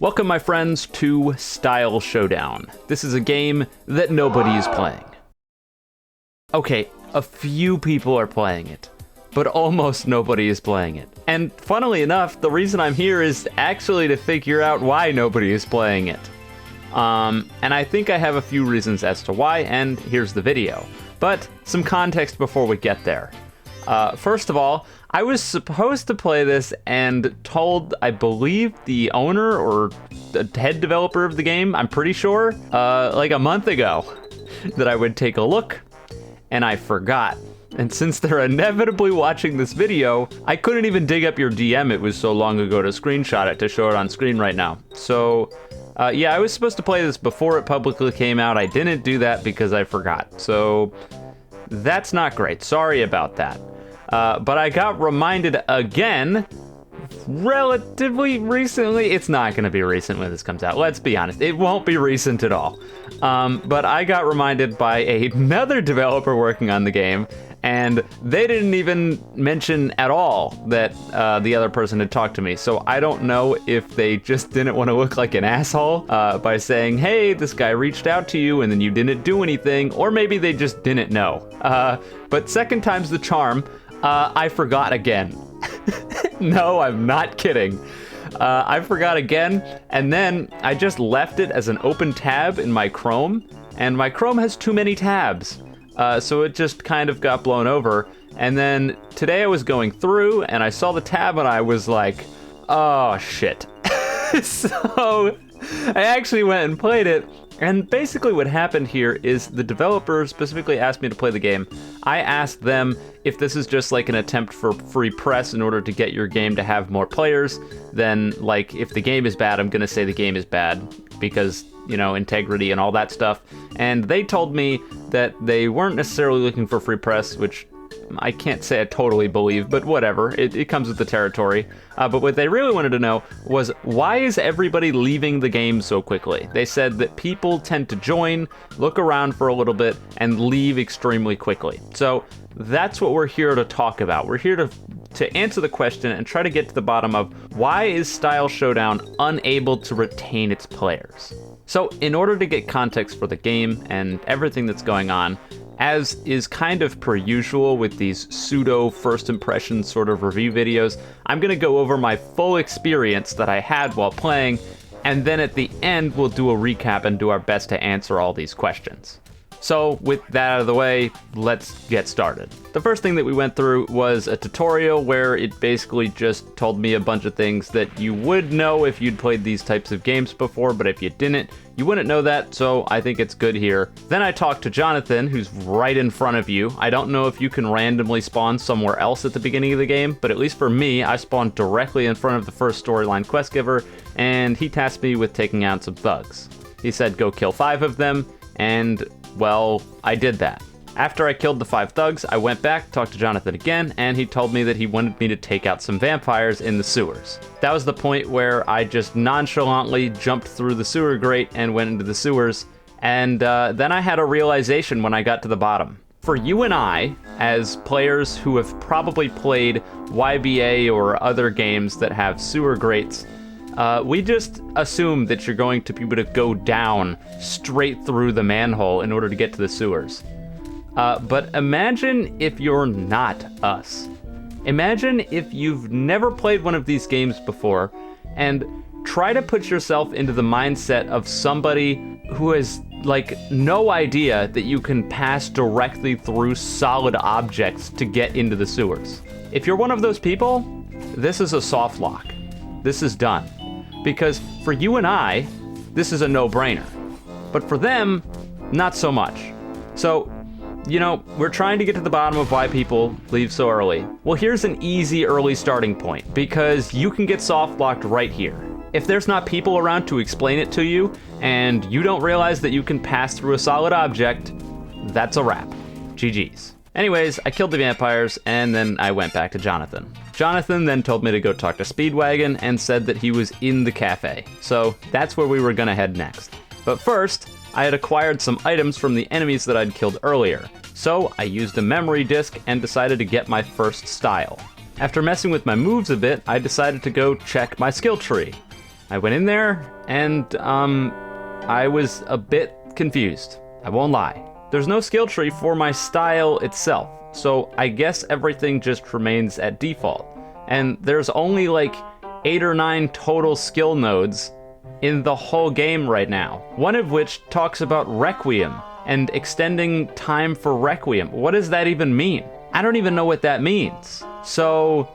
Welcome, my friends, to Style Showdown. This is a game that nobody is playing. Okay, a few people are playing it, but almost nobody is playing it. And funnily enough, the reason I'm here is actually to figure out why nobody is playing it. And I think I have a few reasons as to why, and here's the video. But some context before we get there. First of all, I was supposed to play this and told, I believe, the owner or the head developer of the game, I'm pretty sure, like a month ago, that I would take a look, and I forgot. And since they're inevitably watching this video, I couldn't even dig up your DM, it was so long ago, to screenshot it to show it on screen right now. So, yeah, I was supposed to play this before it publicly came out. I didn't do that because I forgot. So, that's not great. Sorry about that. But I got reminded again, relatively recently. It's not going to be recent when this comes out. Let's be honest. It won't be recent at all. But I got reminded by another developer working on the game, and they didn't even mention at all that the other person had talked to me. So I don't know if they just didn't want to look like an asshole by saying, hey, this guy reached out to you and then you didn't do anything, or maybe they just didn't know. But second time's the charm. I forgot again. No, I'm not kidding. I forgot again, and then I just left it as an open tab in my Chrome, and my Chrome has too many tabs. So it just kind of got blown over. And then today I was going through and I saw the tab and I was like, oh shit. So I actually went and played it. And basically what happened here is the developer specifically asked me to play the game. I asked them if this is just like an attempt for free press in order to get your game to have more players. Then, like, if the game is bad, I'm gonna say the game is bad because, you know, integrity and all that stuff. And they told me that they weren't necessarily looking for free press, which I can't say I totally believe, but whatever. It comes with the territory. But what they really wanted to know was, why is everybody leaving the game so quickly? They said that people tend to join, look around for a little bit, and leave extremely quickly. So that's what we're here to talk about. We're here to answer the question and try to get to the bottom of, why is Style Showdown unable to retain its players? So in order to get context for the game and everything that's going on, as is kind of per usual with these pseudo first impression sort of review videos, I'm gonna go over my full experience that I had while playing, and then at the end we'll do a recap and do our best to answer all these questions. So with that out of the way, let's get started. The first thing that we went through was a tutorial where it basically just told me a bunch of things that you would know if you'd played these types of games before, but if you didn't, you wouldn't know that, so I think it's good here. Then I talked to Jonathan, who's right in front of you. I don't know if you can randomly spawn somewhere else at the beginning of the game, but at least for me, I spawned directly in front of the first storyline quest giver, and he tasked me with taking out some thugs. He said go kill 5 of them, and well, I did that. After I killed the 5 thugs, I went back, talked to Jonathan again, and he told me that he wanted me to take out some vampires in the sewers. That was the point where I just nonchalantly jumped through the sewer grate and went into the sewers, and then I had a realization when I got to the bottom. For you and I, as players who have probably played YBA or other games that have sewer grates, we just assume that you're going to be able to go down straight through the manhole in order to get to the sewers. But imagine if you're not us. Imagine if you've never played one of these games before, and try to put yourself into the mindset of somebody who has, like, no idea that you can pass directly through solid objects to get into the sewers. If you're one of those people, this is a soft lock. This is done. Because for you and I, this is a no-brainer. But for them, not so much. So, you know, we're trying to get to the bottom of why people leave so early. Well, here's an easy early starting point, because you can get soft-locked right here. If there's not people around to explain it to you, and you don't realize that you can pass through a solid object, that's a wrap. GG's. Anyways, I killed the vampires, and then I went back to Jonathan. Jonathan then told me to go talk to Speedwagon and said that he was in the cafe. So that's where we were gonna head next. But first, I had acquired some items from the enemies that I'd killed earlier. So I used a memory disk and decided to get my first style. After messing with my moves a bit, I decided to go check my skill tree. I went in there, and, I was a bit confused. I won't lie. There's no skill tree for my style itself, so I guess everything just remains at default. And there's only like 8 or 9 total skill nodes in the whole game right now, one of which talks about Requiem and extending time for Requiem. What does that even mean? I don't even know what that means. So,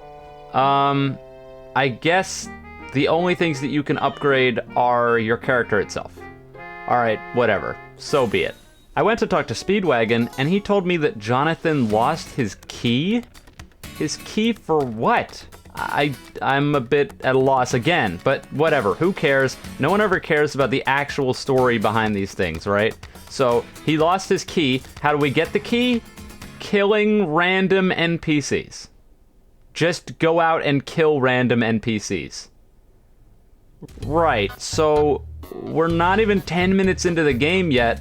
I guess the only things that you can upgrade are your character itself. Alright, whatever. So be it. I went to talk to Speedwagon, and he told me that Jonathan lost his key? His key for what? I'm a bit at a loss again, but whatever, who cares? No one ever cares about the actual story behind these things, right? So, he lost his key. How do we get the key? Killing random NPCs. Just go out and kill random NPCs. Right, so we're not even 10 minutes into the game yet,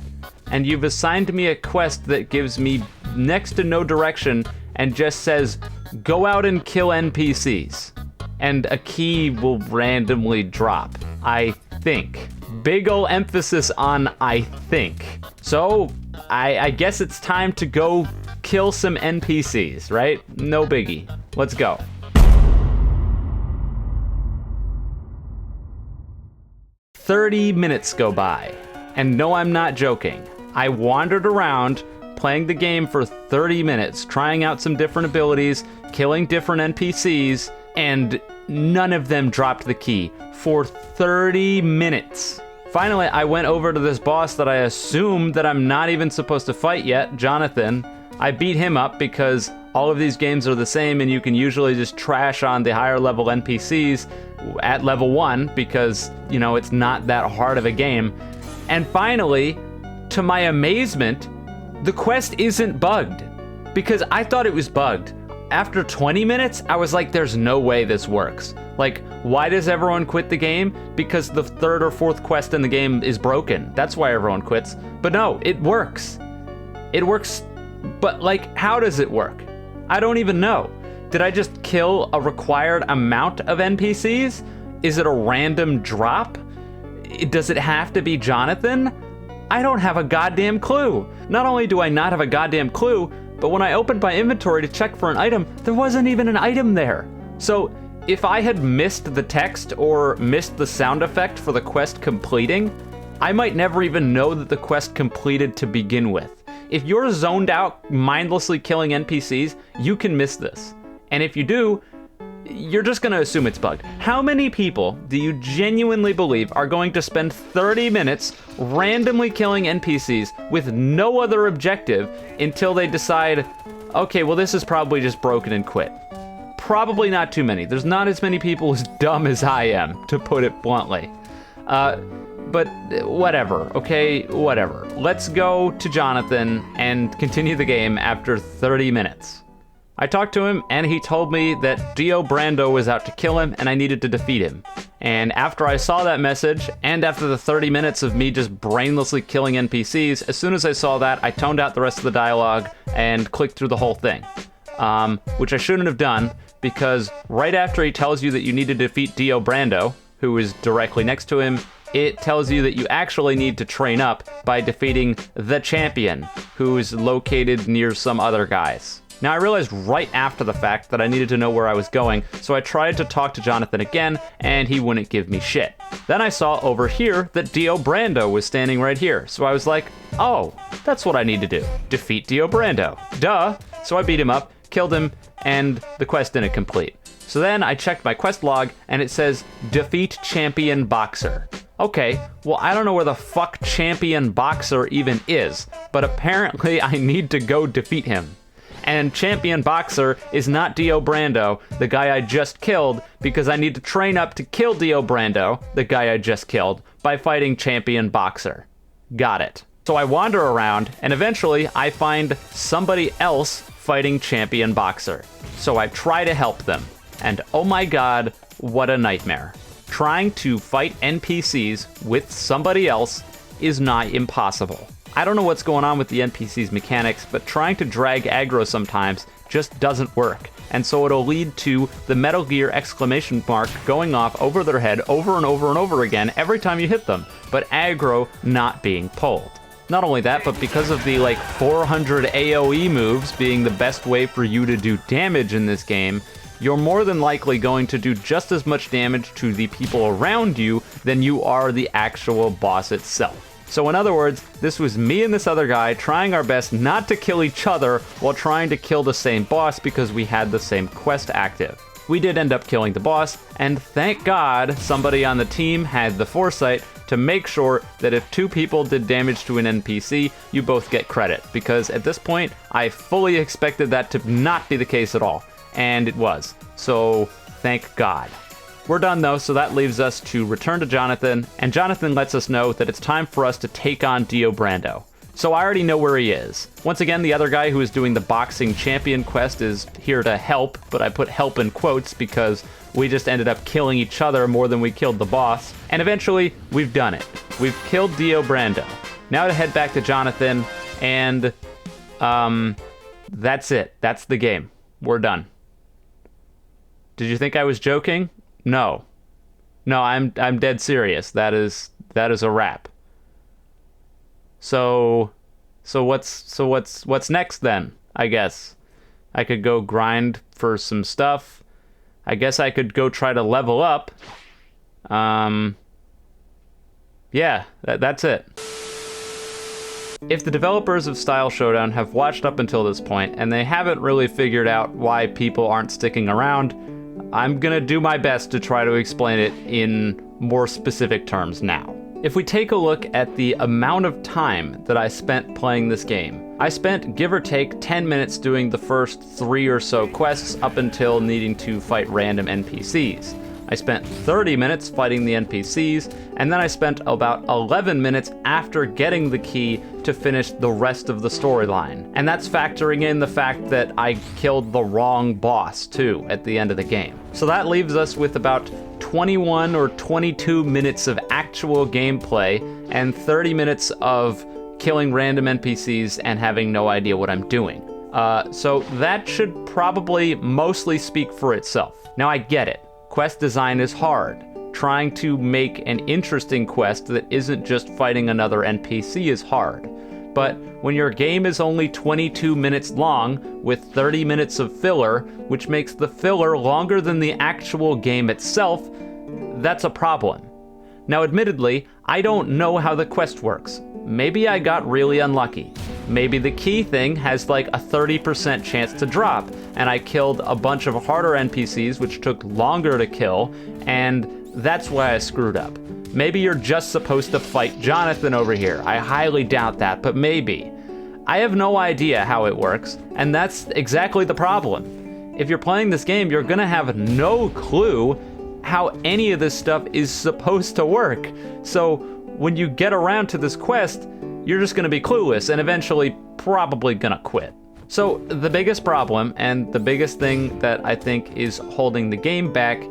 and you've assigned me a quest that gives me next to no direction and just says, go out and kill NPCs. And a key will randomly drop, I think. Big ol' emphasis on I think. So, I guess it's time to go kill some NPCs, right? No biggie. Let's go. "30 minutes go by. And no, I'm not joking. I wandered around playing the game for 30 minutes, trying out some different abilities, killing different NPCs, and none of them dropped the key for 30 minutes. Finally, I went over to this boss that I assume that I'm not even supposed to fight yet, Jonathan. I beat him up because all of these games are the same and you can usually just trash on the higher level NPCs at level 1 because, you know, it's not that hard of a game. And finally, to my amazement, the quest isn't bugged because I thought it was bugged. After 20 minutes, I was like, there's no way this works. Like, why does everyone quit the game? Because the 3rd or 4th quest in the game is broken. That's why everyone quits. But no, it works. It works, but like, how does it work? I don't even know. Did I just kill a required amount of NPCs? Is it a random drop? Does it have to be Jonathan? I don't have a goddamn clue. Not only do I not have a goddamn clue, but when I opened my inventory to check for an item, there wasn't even an item there. So if I had missed the text or missed the sound effect for the quest completing, I might never even know that the quest completed to begin with. If you're zoned out mindlessly killing NPCs, you can miss this. And if you do, you're just gonna assume it's bugged. How many people do you genuinely believe are going to spend 30 minutes randomly killing NPCs with no other objective until they decide, okay, well, this is probably just broken and quit? Probably not too many. There's not as many people as dumb as I am, to put it bluntly. But whatever, okay, whatever. Let's go to Jonathan and continue the game after 30 minutes. I talked to him, and he told me that Dio Brando was out to kill him, and I needed to defeat him. And after I saw that message, and after the 30 minutes of me just brainlessly killing NPCs, as soon as I saw that, I toned out the rest of the dialogue and clicked through the whole thing. Which I shouldn't have done, because right after he tells you that you need to defeat Dio Brando, who is directly next to him, it tells you that you actually need to train up by defeating the champion, who is located near some other guys. Now, I realized right after the fact that I needed to know where I was going, so I tried to talk to Jonathan again, and he wouldn't give me shit. Then I saw over here that Dio Brando was standing right here, so I was like, oh, that's what I need to do. Defeat Dio Brando. Duh! So I beat him up, killed him, and the quest didn't complete. So then I checked my quest log, and it says, defeat Champion Boxer. Okay, well, I don't know where the fuck Champion Boxer even is, but apparently I need to go defeat him. And Champion Boxer is not Dio Brando, the guy I just killed, because I need to train up to kill Dio Brando, the guy I just killed, by fighting Champion Boxer. Got it. So I wander around, and eventually I find somebody else fighting Champion Boxer. So I try to help them. And oh my god, what a nightmare. Trying to fight NPCs with somebody else is not impossible. I don't know what's going on with the NPC's mechanics, but trying to drag aggro sometimes just doesn't work. And so it'll lead to the Metal Gear exclamation mark going off over their head over and over and over again every time you hit them, but aggro not being pulled. Not only that, but because of the 400 AoE moves being the best way for you to do damage in this game, you're more than likely going to do just as much damage to the people around you than you are the actual boss itself. So in other words, this was me and this other guy trying our best not to kill each other while trying to kill the same boss because we had the same quest active. We did end up killing the boss, and thank God somebody on the team had the foresight to make sure that if two people did damage to an NPC, you both get credit, because at this point, I fully expected that to not be the case at all, and it was. So, thank God. We're done though, so that leaves us to return to Jonathan, and Jonathan lets us know that it's time for us to take on Dio Brando. So I already know where he is. Once again, the other guy who is doing the boxing champion quest is here to help, but I put help in quotes because we just ended up killing each other more than we killed the boss. And eventually, we've done it. We've killed Dio Brando. Now to head back to Jonathan, and that's it. That's the game. We're done. Did you think I was joking? No. No, I'm dead serious. That is a wrap. So what's next then? I guess I could go grind for some stuff. I guess I could go try to level up. Yeah, that's it. If the developers of Style Showdown have watched up until this point and they haven't really figured out why people aren't sticking around, I'm gonna do my best to try to explain it in more specific terms now. If we take a look at the amount of time that I spent playing this game, I spent give or take 10 minutes doing the first 3 or so quests up until needing to fight random NPCs. I spent 30 minutes fighting the NPCs, and then I spent about 11 minutes after getting the key to finish the rest of the storyline. And that's factoring in the fact that I killed the wrong boss, too, at the end of the game. So that leaves us with about 21 or 22 minutes of actual gameplay and 30 minutes of killing random NPCs and having no idea what I'm doing. So that should probably mostly speak for itself. Now I get it. Quest design is hard. Trying to make an interesting quest that isn't just fighting another NPC is hard. But when your game is only 22 minutes long, with 30 minutes of filler, which makes the filler longer than the actual game itself, that's a problem. Now admittedly, I don't know how the quest works. Maybe I got really unlucky. Maybe the key thing has like a 30% chance to drop, and I killed a bunch of harder NPCs which took longer to kill, and that's why I screwed up. Maybe you're just supposed to fight Jonathan over here. I highly doubt that, but maybe. I have no idea how it works, and that's exactly the problem. If you're playing this game, you're gonna have no clue how any of this stuff is supposed to work. So when you get around to this quest, you're just gonna be clueless and eventually probably gonna quit. So the biggest problem and the biggest thing that I think is holding the game back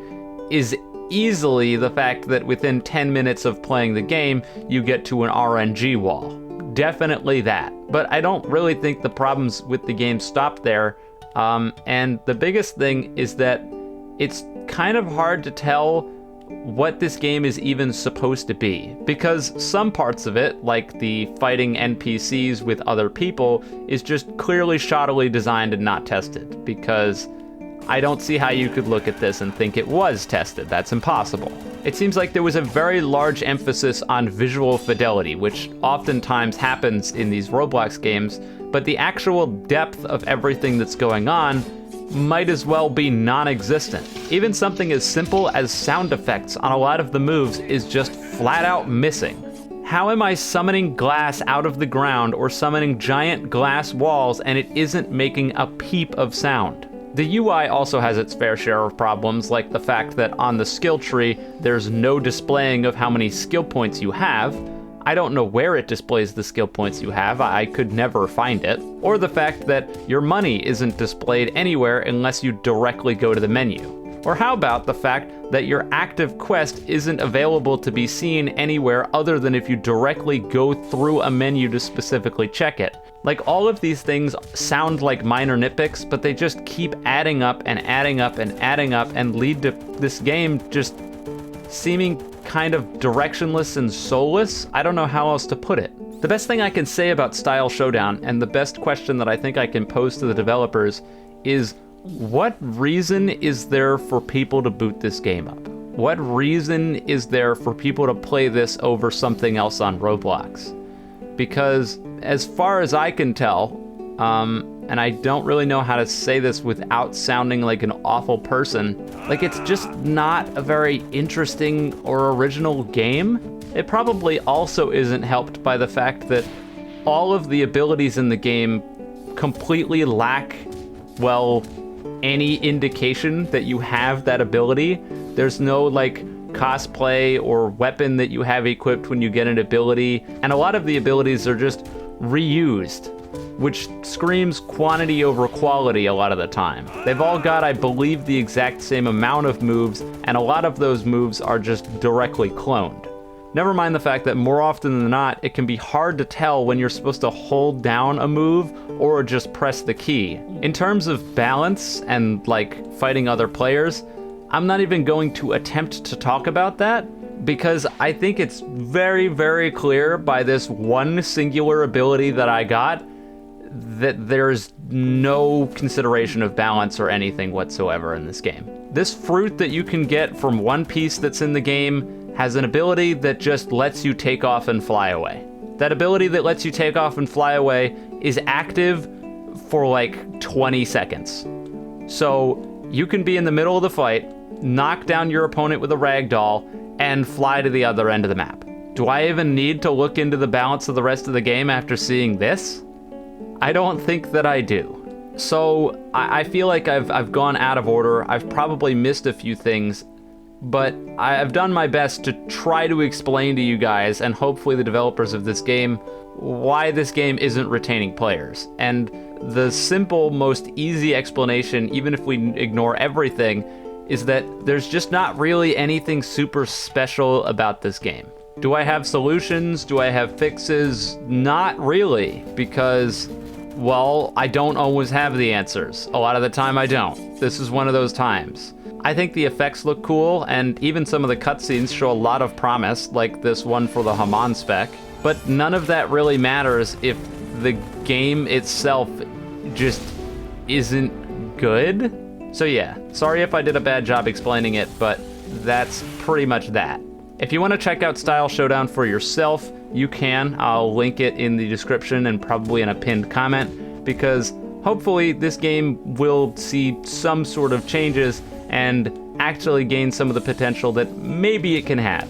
is easily the fact that within 10 minutes of playing the game, you get to an RNG wall. Definitely that. But I don't really think the problems with the game stop there. And the biggest thing is that it's kind of hard to tell what this game is even supposed to be, because some parts of it, like the fighting NPCs with other people, is just clearly shoddily designed and not tested, because I don't see how you could look at this and think it was tested. That's impossible. It seems like there was a very large emphasis on visual fidelity, which oftentimes happens in these Roblox games, but the actual depth of everything that's going on might as well be non-existent. Even something as simple as sound effects on a lot of the moves is just flat out missing. How am I summoning glass out of the ground or summoning giant glass walls and it isn't making a peep of sound? The UI also has its fair share of problems, like the fact that on the skill tree, there's no displaying of how many skill points you have. I don't know where it displays the skill points you have, I could never find it. Or the fact that your money isn't displayed anywhere unless you directly go to the menu. Or how about the fact that your active quest isn't available to be seen anywhere other than if you directly go through a menu to specifically check it? Like, all of these things sound like minor nitpicks, but they just keep adding up and adding up and adding up and lead to this game just seeming kind of directionless and soulless. I don't know how else to put it. The best thing I can say about Style Showdown, and the best question that I think I can pose to the developers, is what reason is there for people to boot this game up? What reason is there for people to play this over something else on Roblox? Because as far as I can tell, and I don't really know how to say this without sounding like an awful person, like, it's just not a very interesting or original game. It probably also isn't helped by the fact that all of the abilities in the game completely lack, well, any indication that you have that ability. There's no, like, cosplay or weapon that you have equipped when you get an ability, and a lot of the abilities are just reused, which screams quantity over quality a lot of the time. They've all got, I believe, the exact same amount of moves, and a lot of those moves are just directly cloned. Never mind the fact that more often than not, it can be hard to tell when you're supposed to hold down a move or just press the key. In terms of balance and, like, fighting other players, I'm not even going to attempt to talk about that, because I think it's very, very clear by this one singular ability that I got that there's no consideration of balance or anything whatsoever in this game. This fruit that you can get from one piece that's in the game has an ability that just lets you take off and fly away. That ability that lets you take off and fly away is active for like 20 seconds. So you can be in the middle of the fight, knock down your opponent with a ragdoll, and fly to the other end of the map. Do I even need to look into the balance of the rest of the game after seeing this? I don't think that I do. So I feel like I've gone out of order. I've probably missed a few things, but I've done my best to try to explain to you guys, and hopefully the developers of this game, why this game isn't retaining players. And the simple, most easy explanation, even if we ignore everything, is that there's just not really anything super special about this game. Do I have solutions? Do I have fixes? Not really, because, well, I don't always have the answers. A lot of the time I don't. This is one of those times. I think the effects look cool, and even some of the cutscenes show a lot of promise, like this one for the Haman spec, but none of that really matters if the game itself just isn't good. So yeah, sorry if I did a bad job explaining it, but that's pretty much that. If you want to check out Style Showdown for yourself, you can. I'll link it in the description and probably in a pinned comment, because hopefully this game will see some sort of changes and actually gain some of the potential that maybe it can have.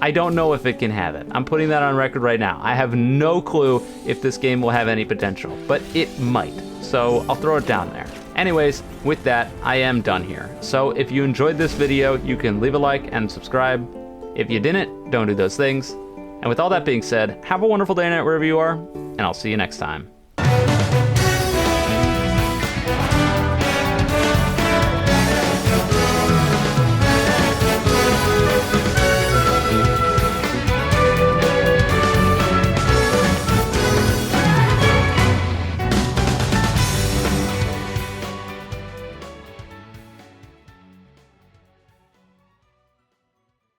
I don't know if it can have it. I'm putting that on record right now. I have no clue if this game will have any potential, but it might. So I'll throw it down there. Anyways, with that, I am done here. So if you enjoyed this video, you can leave a like and subscribe. If you didn't, don't do those things. And with all that being said, have a wonderful day or night wherever you are, and I'll see you next time.